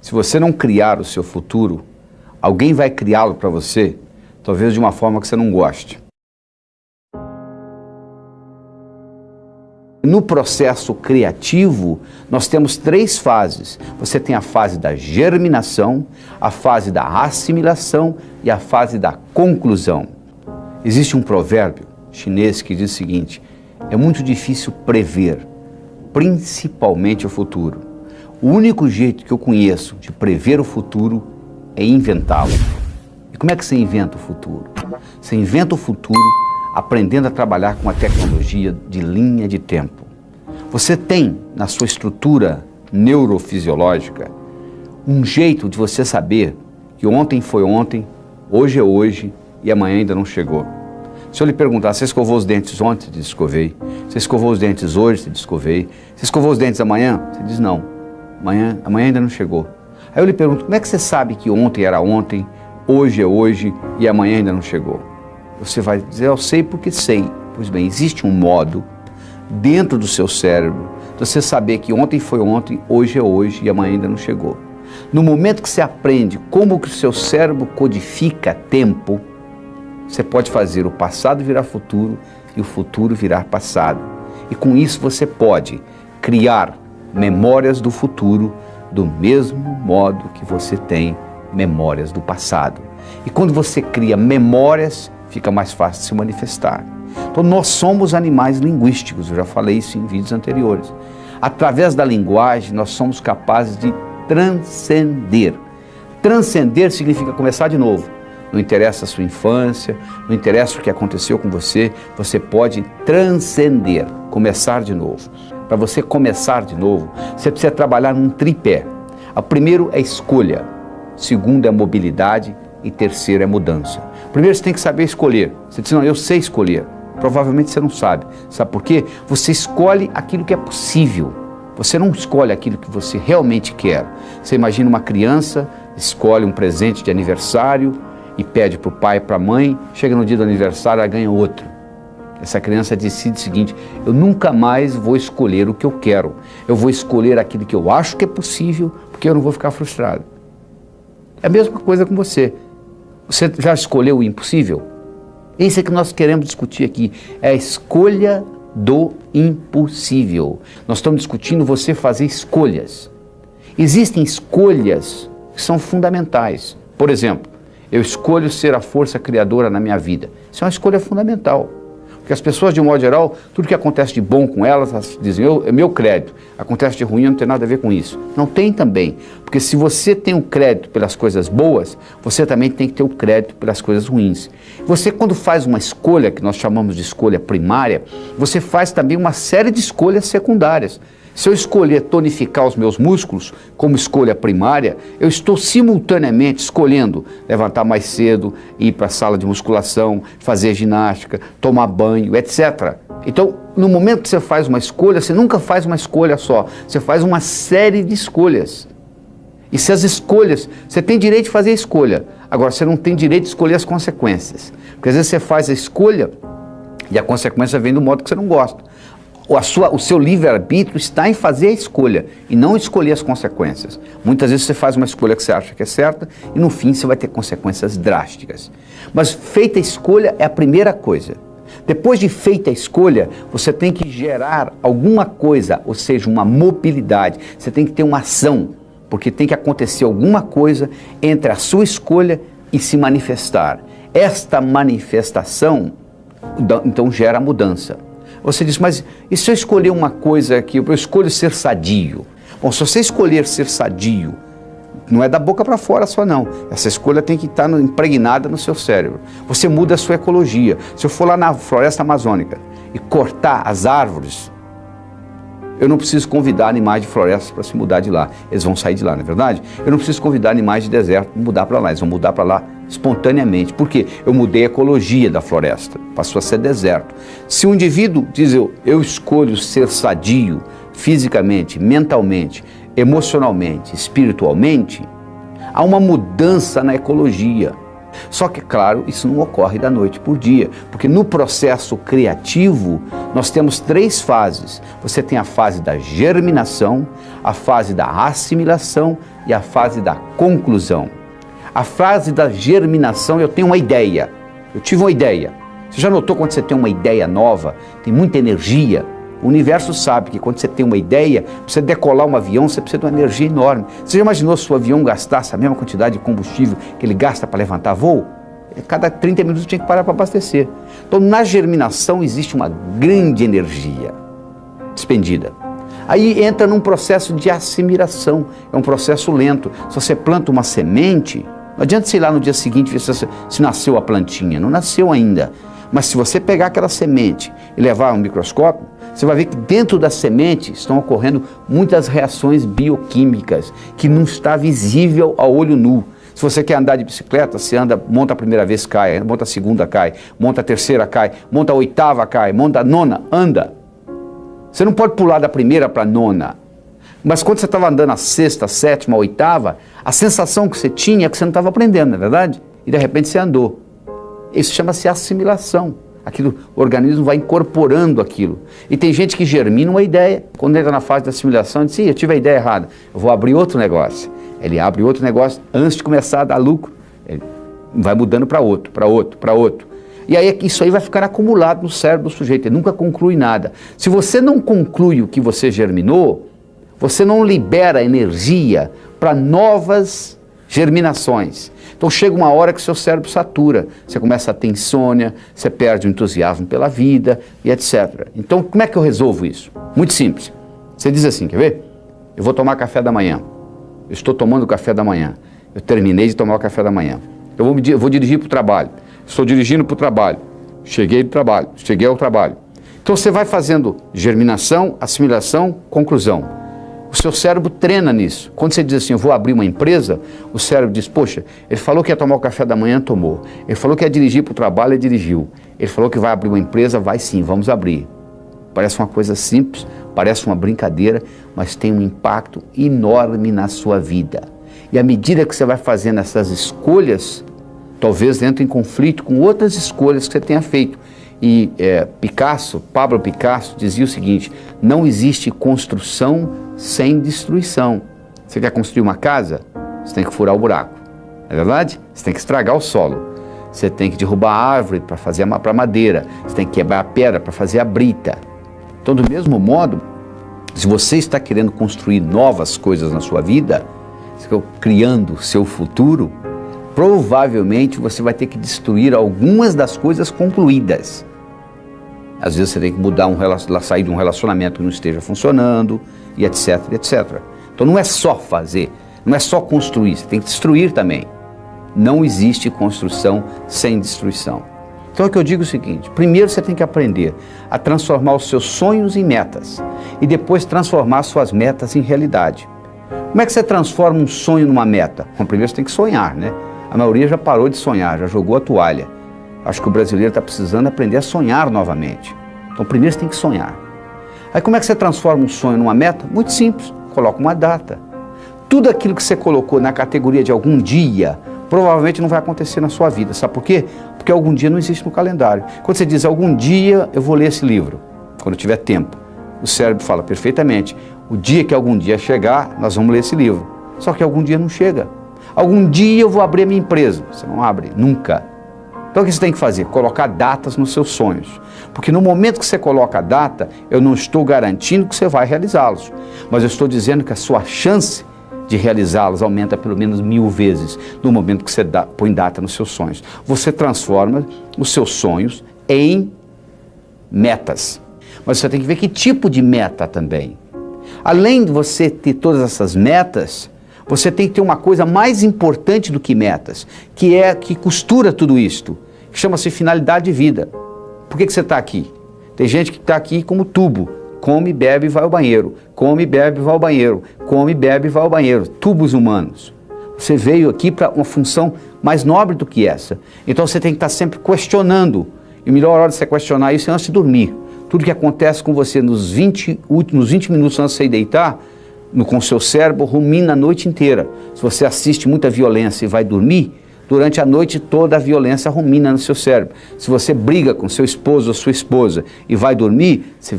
Se você não criar o seu futuro, alguém vai criá-lo para você, talvez de uma forma que você não goste. No processo criativo, nós temos 3 fases. Você tem a fase da germinação, a fase da assimilação e a fase da conclusão. Existe um provérbio chinês que diz o seguinte: é muito difícil prever, principalmente o futuro. O único jeito que eu conheço de prever o futuro é inventá-lo. E como é que você inventa o futuro? Você inventa o futuro aprendendo a trabalhar com a tecnologia de linha de tempo. Você tem na sua estrutura neurofisiológica um jeito de você saber que ontem foi ontem, hoje é hoje e amanhã ainda não chegou. Se eu lhe perguntar, você escovou os dentes ontem? Você diz, escovei. Você escovou os dentes hoje? Você diz, escovei. Você escovou os dentes amanhã? Você diz, não. Amanhã ainda não chegou. Aí eu lhe pergunto, como é que você sabe que ontem era ontem, hoje é hoje e amanhã ainda não chegou? Você vai dizer, eu sei porque sei. Pois bem, existe um modo dentro do seu cérebro de você saber que ontem foi ontem, hoje é hoje e amanhã ainda não chegou. No momento que você aprende como que o seu cérebro codifica tempo, você pode fazer o passado virar futuro e o futuro virar passado. E com isso você pode criar memórias do futuro do mesmo modo que você tem memórias do passado. E quando você cria memórias, fica mais fácil de se manifestar. Então nós somos animais linguísticos, eu já falei isso em vídeos anteriores. Através da linguagem nós somos capazes de transcender. Transcender significa começar de novo. Não interessa a sua infância, não interessa o que aconteceu com você, você pode transcender, começar de novo. Para você começar de novo, você precisa trabalhar num tripé. O primeiro é escolha, segundo é mobilidade e terceiro é mudança. Primeiro você tem que saber escolher. Você diz, não, eu sei escolher. Provavelmente você não sabe. Sabe por quê? Você escolhe aquilo que é possível. Você não escolhe aquilo que você realmente quer. Você imagina uma criança, escolhe um presente de aniversário e pede para o pai e para a mãe, chega no dia do aniversário, ela ganha outro. Essa criança decide o seguinte, eu nunca mais vou escolher o que eu quero. Eu vou escolher aquilo que eu acho que é possível, porque eu não vou ficar frustrado. É a mesma coisa com você. Você já escolheu o impossível? Isso é que nós queremos discutir aqui, é a escolha do impossível. Nós estamos discutindo você fazer escolhas. Existem escolhas que são fundamentais. Por exemplo, eu escolho ser a força criadora na minha vida. Isso é uma escolha fundamental. Porque as pessoas, de um modo geral, tudo que acontece de bom com elas, elas dizem, é meu crédito. Acontece de ruim, não tem nada a ver com isso. Não tem também. Porque se você tem o crédito pelas coisas boas, você também tem que ter o crédito pelas coisas ruins. Você, quando faz uma escolha, que nós chamamos de escolha primária, você faz também uma série de escolhas secundárias. Se eu escolher tonificar os meus músculos como escolha primária, eu estou simultaneamente escolhendo levantar mais cedo, ir para a sala de musculação, fazer ginástica, tomar banho, etc. Então, no momento que você faz uma escolha, você nunca faz uma escolha só, você faz uma série de escolhas. E se as escolhas, você tem direito de fazer a escolha, agora você não tem direito de escolher as consequências. Porque às vezes você faz a escolha e a consequência vem do modo que você não gosta. O seu livre-arbítrio está em fazer a escolha e não escolher as consequências. Muitas vezes você faz uma escolha que você acha que é certa e no fim você vai ter consequências drásticas. Mas feita a escolha é a primeira coisa. Depois de feita a escolha, você tem que gerar alguma coisa, ou seja, uma mobilidade. Você tem que ter uma ação, porque tem que acontecer alguma coisa entre a sua escolha e se manifestar. Esta manifestação, então, gera mudança. Você diz, mas e se eu escolher uma coisa que eu escolho ser sadio? Bom, se você escolher ser sadio, não é da boca para fora só não. Essa escolha tem que estar impregnada no seu cérebro. Você muda a sua ecologia. Se eu for lá na floresta amazônica e cortar as árvores, eu não preciso convidar animais de florestas para se mudar de lá. Eles vão sair de lá, não é verdade? Eu não preciso convidar animais de deserto para mudar para lá. Eles vão mudar para lá espontaneamente. Por quê? Eu mudei a ecologia da floresta. Passou a ser deserto. Se um indivíduo diz, eu escolho ser sadio, fisicamente, mentalmente, emocionalmente, espiritualmente, há uma mudança na ecologia. Só que, claro, isso não ocorre da noite por dia, porque no processo criativo nós temos 3 fases. Você tem a fase da germinação, a fase da assimilação e a fase da conclusão. A fase da germinação, eu tenho uma ideia, eu tive uma ideia. Você já notou quando você tem uma ideia nova, tem muita energia? O universo sabe que quando você tem uma ideia, para você decolar um avião, você precisa de uma energia enorme. Você já imaginou se o avião gastasse a mesma quantidade de combustível que ele gasta para levantar voo? Cada 30 minutos tinha que parar para abastecer. Então, na germinação existe uma grande energia despendida. Aí entra num processo de assimilação, é um processo lento. Se você planta uma semente, não adianta você ir lá no dia seguinte ver se nasceu a plantinha, não nasceu ainda. Mas se você pegar aquela semente e levar a um microscópio, você vai ver que dentro da semente estão ocorrendo muitas reações bioquímicas que não está visível a olho nu. Se você quer andar de bicicleta, você anda, monta a primeira vez, cai, monta a segunda, cai, monta a terceira, cai, monta a oitava, cai, monta a nona, anda. Você não pode pular da primeira para a nona. Mas quando você estava andando a sexta, a sétima, a oitava, a sensação que você tinha é que você não estava aprendendo, não é verdade? E de repente você andou. Isso chama-se assimilação. Aquilo, o organismo vai incorporando aquilo. E tem gente que germina uma ideia, quando entra na fase da assimilação, diz, eu tive a ideia errada, eu vou abrir outro negócio. Ele abre outro negócio, antes de começar a dar lucro, ele vai mudando para outro, para outro, para outro. E aí isso aí vai ficar acumulado no cérebro do sujeito, ele nunca conclui nada. Se você não conclui o que você germinou, você não libera energia para novas germinações. Então chega uma hora que o seu cérebro satura, você começa a ter insônia, você perde o entusiasmo pela vida e etc. Então como é que eu resolvo isso? Muito simples. Você diz assim, quer ver? Eu vou tomar café da manhã. Eu estou tomando café da manhã. Eu terminei de tomar o café da manhã. Eu vou dirigir para o trabalho. Estou dirigindo para o trabalho. Cheguei do trabalho. Cheguei ao trabalho. Então você vai fazendo germinação, assimilação, conclusão. O seu cérebro treina nisso. Quando você diz assim, eu vou abrir uma empresa, o cérebro diz, poxa, ele falou que ia tomar o café da manhã, tomou. Ele falou que ia dirigir para o trabalho, ele dirigiu. Ele falou que vai abrir uma empresa, vai sim, vamos abrir. Parece uma coisa simples, parece uma brincadeira, mas tem um impacto enorme na sua vida. E à medida que você vai fazendo essas escolhas, talvez entre em conflito com outras escolhas que você tenha feito. E Pablo Picasso dizia o seguinte, não existe construção sem destruição. Você quer construir uma casa? Você tem que furar o buraco, não é verdade? Você tem que estragar o solo. Você tem que derrubar a árvore para fazer para madeira. Você tem que quebrar a pedra para fazer a brita. Então, do mesmo modo, se você está querendo construir novas coisas na sua vida, criando o seu futuro, provavelmente você vai ter que destruir algumas das coisas concluídas. Às vezes você tem que mudar sair de um relacionamento que não esteja funcionando, e etc, etc. Então não é só fazer, não é só construir, você tem que destruir também. Não existe construção sem destruição. Então é que eu digo o seguinte, primeiro você tem que aprender a transformar os seus sonhos em metas, e depois transformar suas metas em realidade. Como é que você transforma um sonho numa meta? Bom, primeiro você tem que sonhar, né? A maioria já parou de sonhar, já jogou a toalha. Acho que o brasileiro está precisando aprender a sonhar novamente. Então primeiro você tem que sonhar. Aí como é que você transforma um sonho numa meta? Muito simples, coloca uma data. Tudo aquilo que você colocou na categoria de algum dia, provavelmente não vai acontecer na sua vida. Sabe por quê? Porque algum dia não existe no calendário. Quando você diz, algum dia eu vou ler esse livro, quando eu tiver tempo, o cérebro fala perfeitamente, o dia que algum dia chegar, nós vamos ler esse livro. Só que algum dia não chega. Algum dia eu vou abrir a minha empresa. Você não abre, nunca. Então o que você tem que fazer? Colocar datas nos seus sonhos. Porque no momento que você coloca a data, eu não estou garantindo que você vai realizá-los. Mas eu estou dizendo que a sua chance de realizá-los aumenta pelo menos 1000 vezes no momento que você põe data nos seus sonhos. Você transforma os seus sonhos em metas. Mas você tem que ver que tipo de meta também. Além de você ter todas essas metas, você tem que ter uma coisa mais importante do que metas, que costura tudo isto, que chama-se finalidade de vida. Por que você está aqui? Tem gente que está aqui como tubo, come, bebe e vai ao banheiro, come, bebe e vai ao banheiro, come, bebe e vai ao banheiro, tubos humanos. Você veio aqui para uma função mais nobre do que essa. Então você tem que estar sempre questionando, e a melhor hora de você questionar isso é antes de dormir. Tudo que acontece com você nos 20 minutos antes de você deitar, com o seu cérebro, rumina a noite inteira. Se você assiste muita violência e vai dormir, durante a noite toda a violência rumina no seu cérebro. Se você briga com seu esposo ou sua esposa e vai dormir, você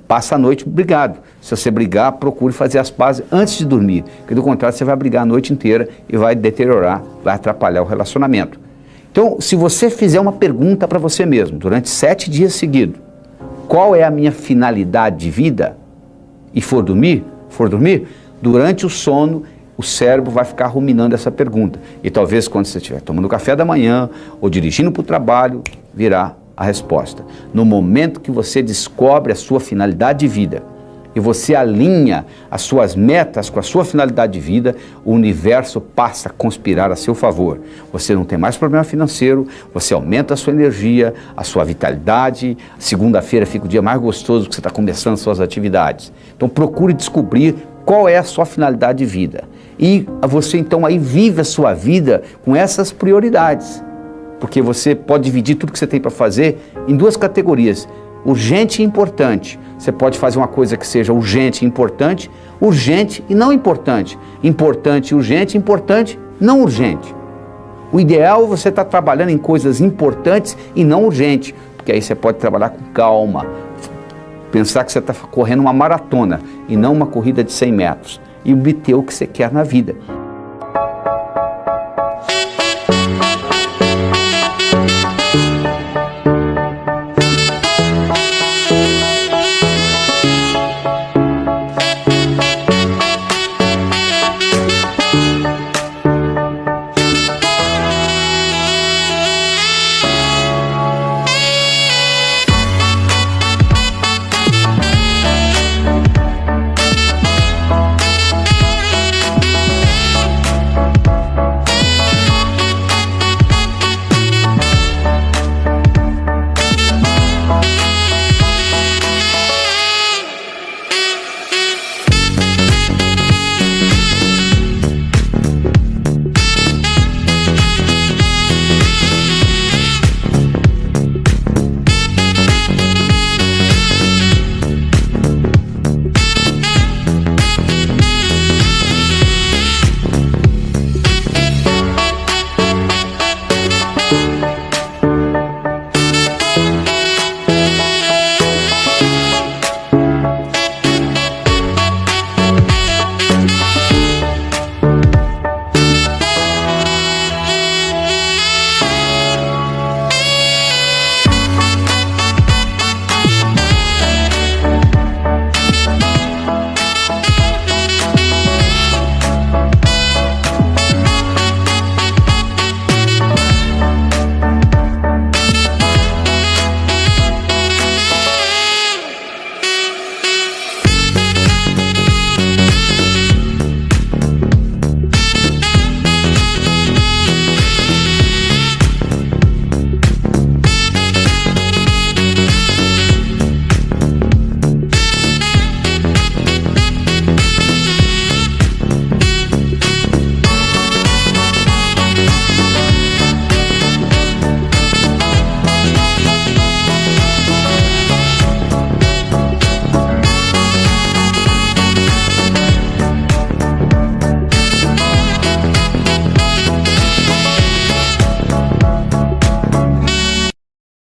passa a noite brigado. Se você brigar, procure fazer as pazes antes de dormir, porque do contrário você vai brigar a noite inteira e vai deteriorar, vai atrapalhar o relacionamento. Então, se você fizer uma pergunta para você mesmo, durante 7 dias seguidos, qual é a minha finalidade de vida? E for dormir, durante o sono, o cérebro vai ficar ruminando essa pergunta. E talvez quando você estiver tomando café da manhã ou dirigindo para o trabalho, virá a resposta. No momento que você descobre a sua finalidade de vida e você alinha as suas metas com a sua finalidade de vida, o universo passa a conspirar a seu favor. Você não tem mais problema financeiro, você aumenta a sua energia, a sua vitalidade. Segunda-feira fica o dia mais gostoso que você está começando suas atividades. Então procure descobrir qual é a sua finalidade de vida. E você então aí vive a sua vida com essas prioridades. Porque você pode dividir tudo que você tem para fazer em 2 categorias. Urgente e importante. Você pode fazer uma coisa que seja urgente e importante, urgente e não importante. Importante e urgente, importante não urgente. O ideal é você estar trabalhando em coisas importantes e não urgentes, porque aí você pode trabalhar com calma, pensar que você está correndo uma maratona e não uma corrida de 100 metros e obter o que você quer na vida.